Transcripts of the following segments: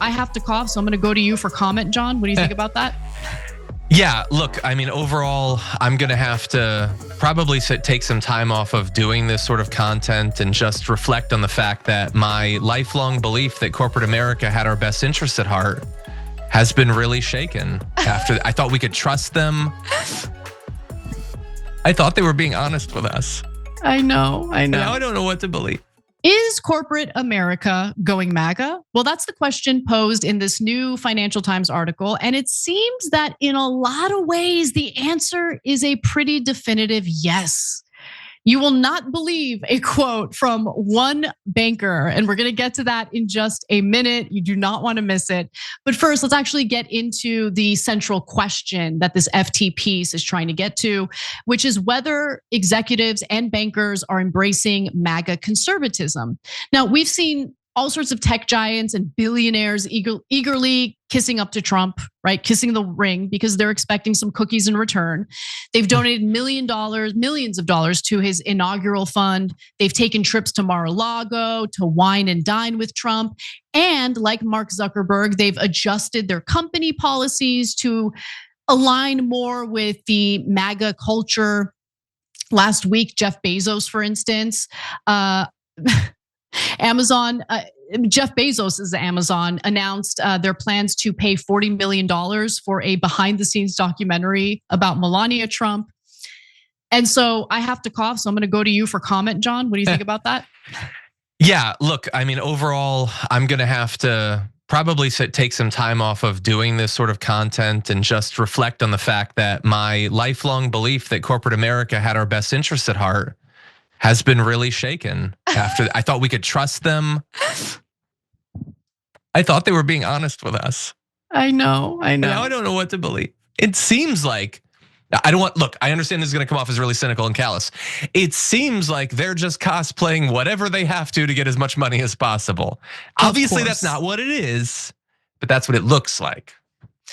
I have to cough, so I'm going to go to you for comment, John. What do you think about that? Yeah, look, I mean, overall, I'm going to have to probably take some time off of doing this sort of content and just reflect on the fact that my lifelong belief that corporate America had our best interests at heart has been really shaken after I thought we could trust them. I thought they were being honest with us. I know. Now I don't know what to believe. Is corporate America going MAGA? Well, that's the question posed in this new Financial Times article. And it seems that in a lot of ways, the answer is a pretty definitive yes. You will not believe a quote from one banker, and we're gonna get to that in just a minute. You do not wanna miss it. But first, let's actually get into the central question that this FT piece is trying to get to, which is whether executives and bankers are embracing MAGA conservatism. Now, we've seen all sorts of tech giants and billionaires eagerly kissing up to Trump, right? Kissing the ring because they're expecting some cookies in return. They've donated millions of dollars to his inaugural fund. They've taken trips to Mar-a-Lago to wine and dine with Trump. And like Mark Zuckerberg, they've adjusted their company policies to align more with the MAGA culture. Last week, Jeff Bezos, for instance, Jeff Bezos is Amazon announced their plans to pay $40 million for a behind the scenes documentary about Melania Trump. And so I have to cough, so I'm gonna go to you for comment, John. What do you think about that? Yeah, look, I mean, overall, I'm gonna have to probably take some time off of doing this sort of content and just reflect on the fact that my lifelong belief that corporate America had our best interests at heart has been really shaken after I thought we could trust them. I thought they were being honest with us. I know. Now I don't know what to believe. It seems like, look, I understand this is gonna come off as really cynical and callous. It seems like they're just cosplaying whatever they have to get as much money as possible. Obviously that's not what it is, but that's what it looks like.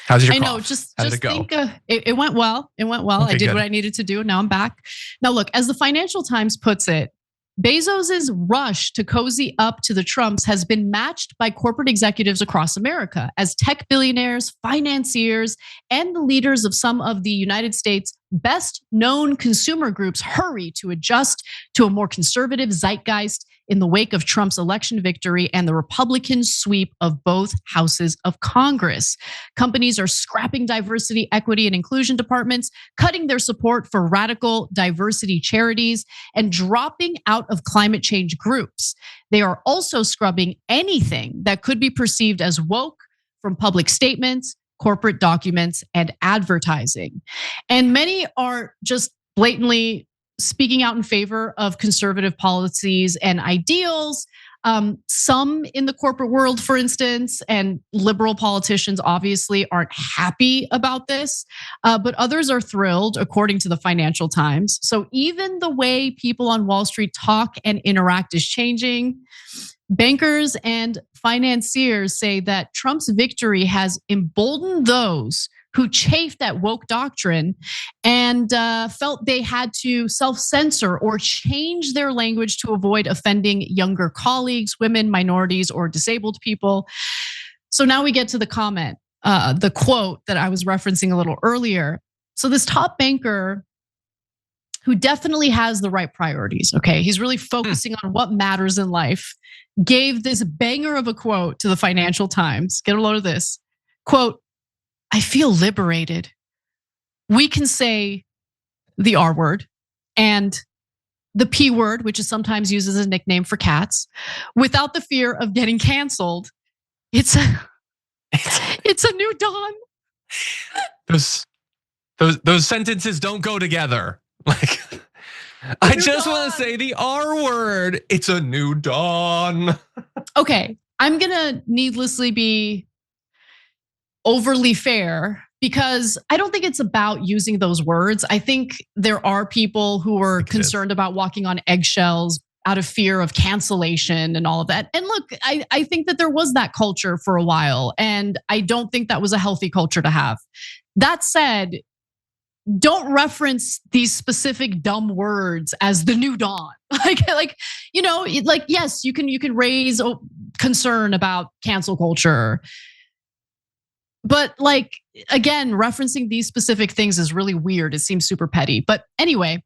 How's your cough? I know, just think it went well. It went well. I did what I needed to do. Now I'm back. Now look, as the Financial Times puts it, Bezos's rush to cozy up to the Trumps has been matched by corporate executives across America as tech billionaires, financiers, and the leaders of some of the United States' best known consumer groups hurry to adjust to a more conservative zeitgeist in the wake of Trump's election victory and the Republican sweep of both houses of Congress. Companies are scrapping diversity, equity, and inclusion departments, cutting their support for radical diversity charities, and dropping out of climate change groups. They are also scrubbing anything that could be perceived as woke from public statements, corporate documents, and advertising. And many are just blatantly speaking out in favor of conservative policies and ideals. Some in the corporate world, for instance, and liberal politicians obviously aren't happy about this, but others are thrilled, according to the Financial Times. So even the way people on Wall Street talk and interact is changing. Bankers and financiers say that Trump's victory has emboldened those who chafed at woke doctrine and felt they had to self-censor or change their language to avoid offending younger colleagues, women, minorities, or disabled people. So now we get to the comment, the quote that I was referencing a little earlier. So this top banker, who definitely has the right priorities, okay? He's really focusing on what matters in life, gave this banger of a quote to the Financial Times. Get a load of this. Quote, "I feel liberated. We can say the R word and the P word, which is sometimes used as a nickname for cats, without the fear of getting canceled. It's a new dawn." Those sentences don't go together. Like, I just want to say the R word. It's a new dawn. Okay, I'm gonna needlessly be overly fair because I don't think it's about using those words. I think there are people who are concerned about walking on eggshells out of fear of cancellation and all of that. And look, I think that there was that culture for a while, and I don't think that was a healthy culture to have. That said, don't reference these specific dumb words as the new dawn. Like yes, you can raise concern about cancel culture. But like, again, referencing these specific things is really weird. It seems super petty. But anyway,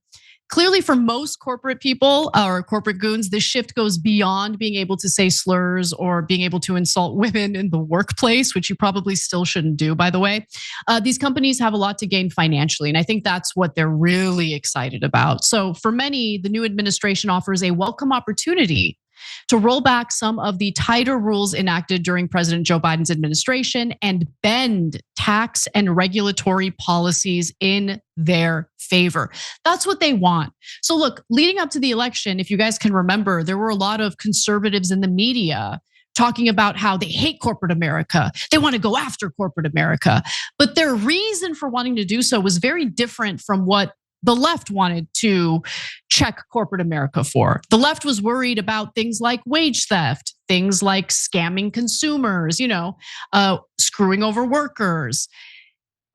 clearly for most corporate people or corporate goons, this shift goes beyond being able to say slurs or being able to insult women in the workplace, which you probably still shouldn't do, by the way. These companies have a lot to gain financially, and I think that's what they're really excited about. So for many, the new administration offers a welcome opportunity to roll back some of the tighter rules enacted during President Joe Biden's administration and bend tax and regulatory policies in their favor. That's what they want. So look, leading up to the election, if you guys can remember, there were a lot of conservatives in the media talking about how they hate corporate America. They want to go after corporate America. But their reason for wanting to do so was very different from what the left wanted to check corporate America for. The left was worried about things like wage theft, things like scamming consumers, screwing over workers.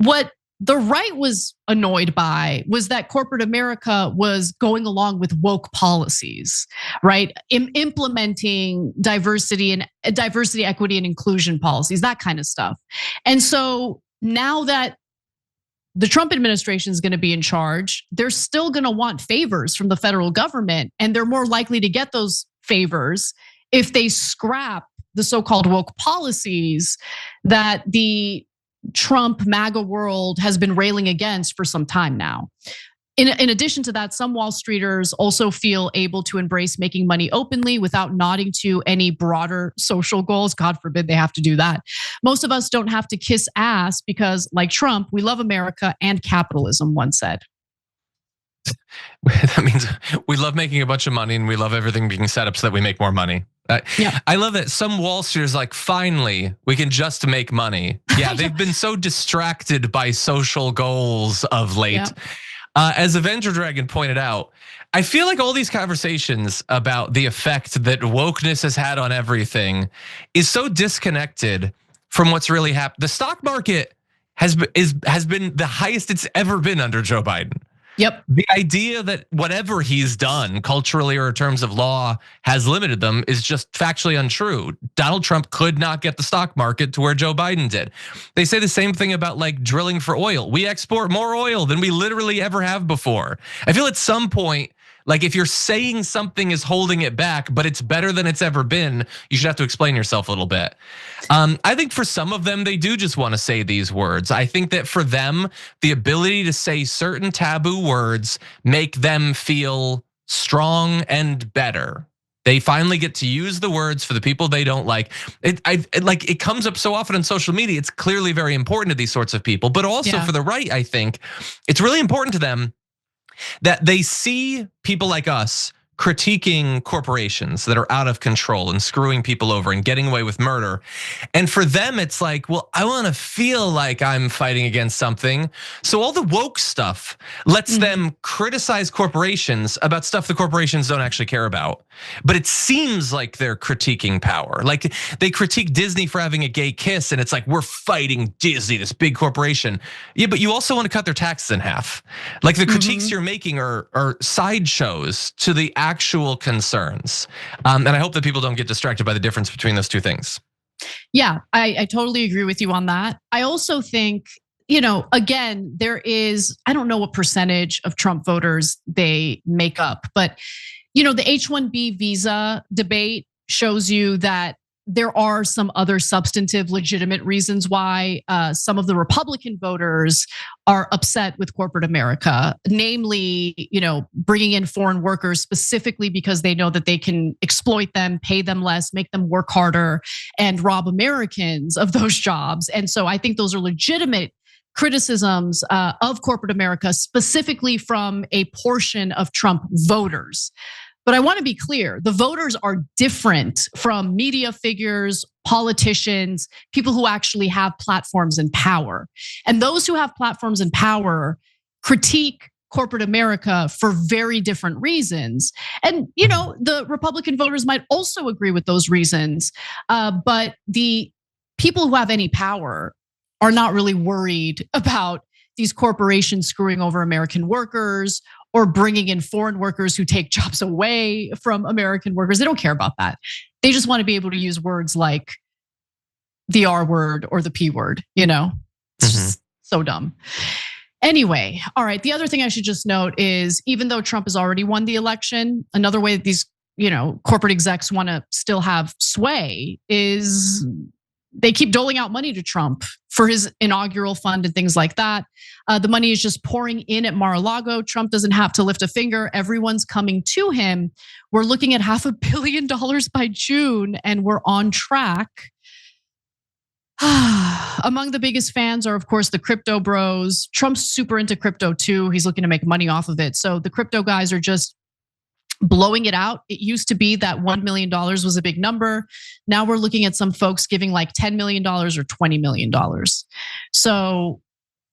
What the right was annoyed by was that corporate America was going along with woke policies, right? Implementing diversity, equity, and inclusion policies, that kind of stuff. And so now that the Trump administration is going to be in charge, they're still going to want favors from the federal government, and they're more likely to get those favors if they scrap the so-called woke policies that the Trump MAGA world has been railing against for some time now. In addition to that, some Wall Streeters also feel able to embrace making money openly without nodding to any broader social goals. God forbid they have to do that. Most of us don't have to kiss ass because, like Trump, we love America and capitalism, one said. That means we love making a bunch of money and we love everything being set up so that we make more money. Yeah. I love it. Some Wall Streeters like, finally, we can just make money. Yeah, they've been so distracted by social goals of late. Yeah. As Avenger Dragon pointed out, I feel like all these conversations about the effect that wokeness has had on everything is so disconnected from what's really happened. The stock market has been the highest it's ever been under Joe Biden. Yep. The idea that whatever he's done culturally or in terms of law has limited them is just factually untrue. Donald Trump could not get the stock market to where Joe Biden did. They say the same thing about like drilling for oil. We export more oil than we literally ever have before. I feel at some point, like if you're saying something is holding it back, but it's better than it's ever been, you should have to explain yourself a little bit. I think for some of them, they do just want to say these words. I think that for them, the ability to say certain taboo words make them feel strong and better. They finally get to use the words for the people they don't like. It comes up so often on social media. It's clearly very important to these sorts of people, but also for the right, I think it's really important to them that they see people like us critiquing corporations that are out of control and screwing people over and getting away with murder. And for them, it's like, well, I want to feel like I'm fighting against something. So all the woke stuff lets them criticize corporations about stuff the corporations don't actually care about. But it seems like they're critiquing power. Like they critique Disney for having a gay kiss, and it's like, we're fighting Disney, this big corporation. Yeah, but you also want to cut their taxes in half. Like the critiques you're making are sideshows to the actual concerns. And I hope that people don't get distracted by the difference between those two things. Yeah, I totally agree with you on that. I also think, again, there is, I don't know what percentage of Trump voters they make up, but the H-1B visa debate shows you that there are some other substantive, legitimate reasons why some of the Republican voters are upset with corporate America, namely, bringing in foreign workers specifically because they know that they can exploit them, pay them less, make them work harder, and rob Americans of those jobs. And so I think those are legitimate criticisms of corporate America, specifically from a portion of Trump voters. But I want to be clear, the voters are different from media figures, politicians, people who actually have platforms and power. And those who have platforms and power critique corporate America for very different reasons. And, the Republican voters might also agree with those reasons. But the people who have any power are not really worried about these corporations screwing over American workers or bringing in foreign workers who take jobs away from American workers. They don't care about that. They just want to be able to use words like the R word or the P word, It's just so dumb. Anyway, all right. The other thing I should just note is even though Trump has already won the election, another way that these, corporate execs want to still have sway is they keep doling out money to Trump for his inaugural fund and things like that. The money is just pouring in at Mar-a-Lago. Trump doesn't have to lift a finger. Everyone's coming to him. We're looking at $500 million by June, and we're on track. Among the biggest fans are, of course, the crypto bros. Trump's super into crypto too. He's looking to make money off of it. So the crypto guys are just blowing it out. It used to be that $1 million was a big number. Now we're looking at some folks giving like $10 million or $20 million. So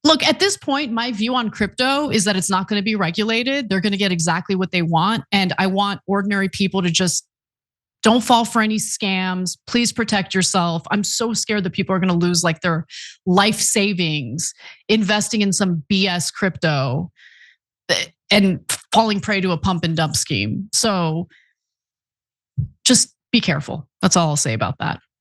look, at this point, my view on crypto is that it's not going to be regulated. They're going to get exactly what they want. And I want ordinary people to just don't fall for any scams. Please protect yourself. I'm so scared that people are going to lose like their life savings investing in some BS crypto and falling prey to a pump and dump scheme. So just be careful. That's all I'll say about that.